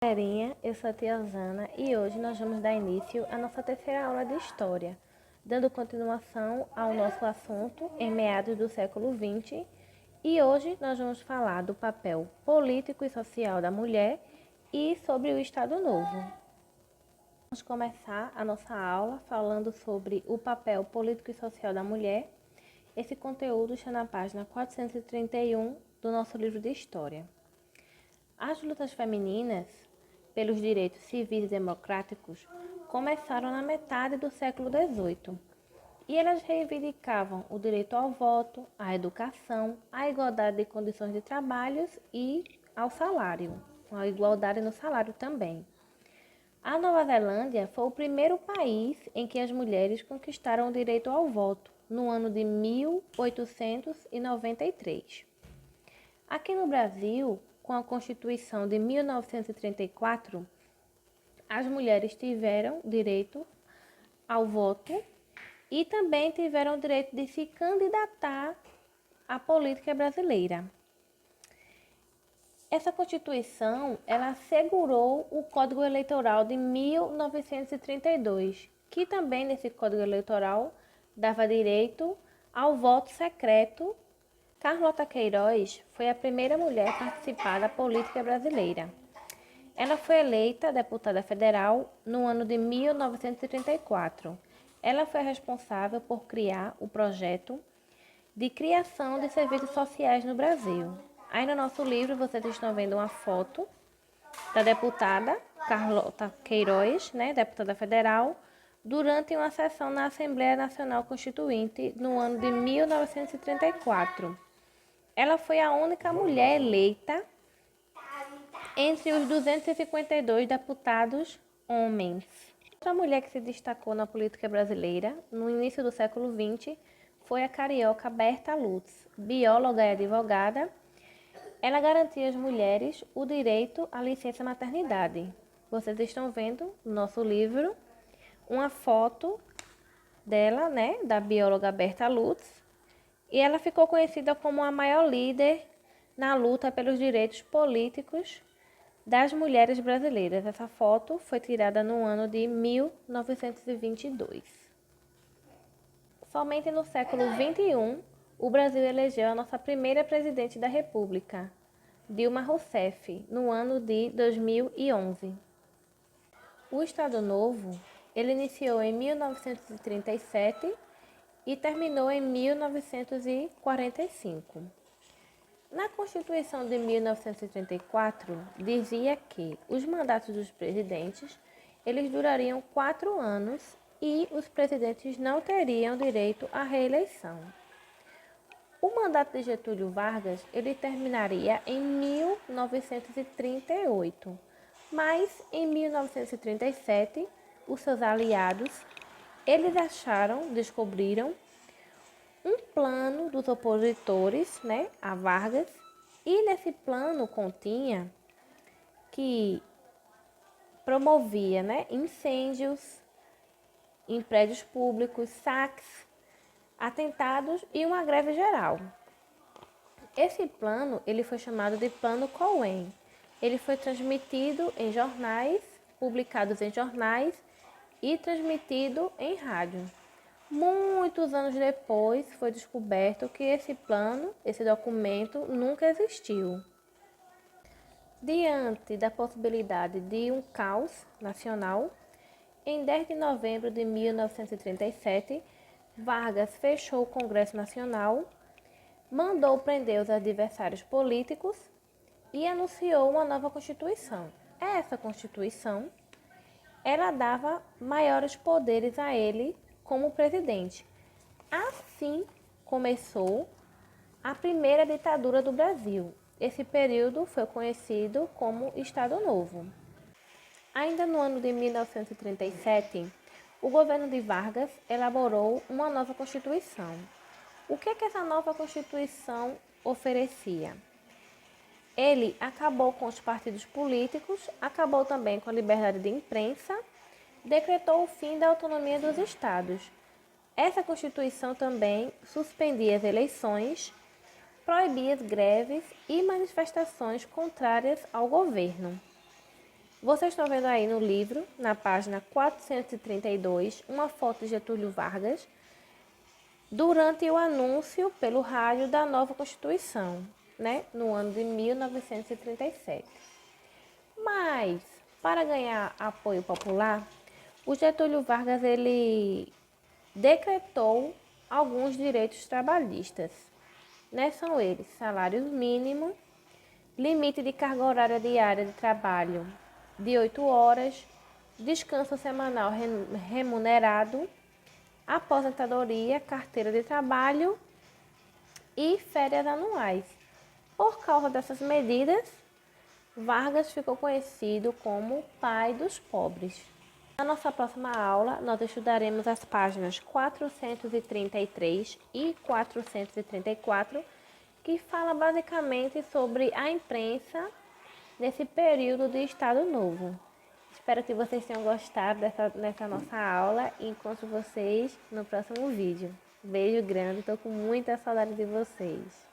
Galerinha, eu sou a tia Osana e hoje nós vamos dar início à nossa terceira aula de História, dando continuação ao nosso assunto em meados do século XX, e hoje nós vamos falar do papel político e social da mulher e sobre o Estado Novo. Vamos começar a nossa aula falando sobre o papel político e social da mulher. Esse conteúdo está na página 431 do nosso livro de História. As lutas femininas pelos direitos civis e democráticos começaram na metade do século XVIII e elas reivindicavam o direito ao voto, à educação, à igualdade de condições de trabalho e ao salário, a igualdade no salário também. A Nova Zelândia foi o primeiro país em que as mulheres conquistaram o direito ao voto, no ano de 1893. Aqui no Brasil, com a Constituição de 1934, as mulheres tiveram direito ao voto e também tiveram o direito de se candidatar à política brasileira. Essa Constituição, ela assegurou o Código Eleitoral de 1932, que também nesse Código Eleitoral dava direito ao voto secreto. Carlota Queiroz foi a primeira mulher a participar da política brasileira. Ela foi eleita deputada federal no ano de 1934. Ela foi responsável por criar o projeto de criação de serviços sociais no Brasil. Aí no nosso livro vocês estão vendo uma foto da deputada Carlota Queiroz, deputada federal, durante uma sessão na Assembleia Nacional Constituinte no ano de 1934. Ela foi a única mulher eleita entre os 252 deputados homens. Outra mulher que se destacou na política brasileira no início do século XX foi a carioca Berta Lutz, bióloga e advogada. Ela garantia às mulheres o direito à licença maternidade. Vocês estão vendo no nosso livro uma foto dela, da bióloga Berta Lutz. E ela ficou conhecida como a maior líder na luta pelos direitos políticos das mulheres brasileiras. Essa foto foi tirada no ano de 1922. Somente no século XXI, o Brasil elegeu a nossa primeira presidente da República, Dilma Rousseff, no ano de 2011. O Estado Novo, ele iniciou em 1937 e terminou em 1945. Na Constituição de 1934, dizia que os mandatos dos presidentes eles durariam 4 anos e os presidentes não teriam direito à reeleição. O mandato de Getúlio Vargas ele terminaria em 1938, mas em 1937 os seus aliados eles descobriram um plano dos opositores, a Vargas, e nesse plano continha que promovia, incêndios em prédios públicos, saques, atentados e uma greve geral. Esse plano, ele foi chamado de Plano Cohen. Ele foi transmitido em jornais, publicados em jornais e transmitido em rádio. Muitos anos depois, foi descoberto que esse plano, esse documento, nunca existiu. Diante da possibilidade de um caos nacional, em 10 de novembro de 1937, Vargas fechou o Congresso Nacional, mandou prender os adversários políticos e anunciou uma nova Constituição. Essa Constituição, ela dava maiores poderes a ele como presidente. Assim começou a primeira ditadura do Brasil. Esse período foi conhecido como Estado Novo. Ainda no ano de 1937, o governo de Vargas elaborou uma nova Constituição. O que essa nova Constituição oferecia? Ele acabou com os partidos políticos, acabou também com a liberdade de imprensa, decretou o fim da autonomia dos estados. Essa Constituição também suspendia as eleições, proibia as greves e manifestações contrárias ao governo. Vocês estão vendo aí no livro, na página 432, uma foto de Getúlio Vargas durante o anúncio pelo rádio da nova Constituição, né, no ano de 1937. Mas, para ganhar apoio popular, o Getúlio Vargas ele decretou alguns direitos trabalhistas, né? São eles: salário mínimo, limite de carga horária diária de trabalho de 8 horas, descanso semanal remunerado, aposentadoria, carteira de trabalho e férias anuais. Por causa dessas medidas, Vargas ficou conhecido como o pai dos pobres. Na nossa próxima aula, nós estudaremos as páginas 433 e 434, que fala basicamente sobre a imprensa nesse período de Estado Novo. Espero que vocês tenham gostado dessa nossa aula e encontro vocês no próximo vídeo. Beijo grande, estou com muita saudade de vocês.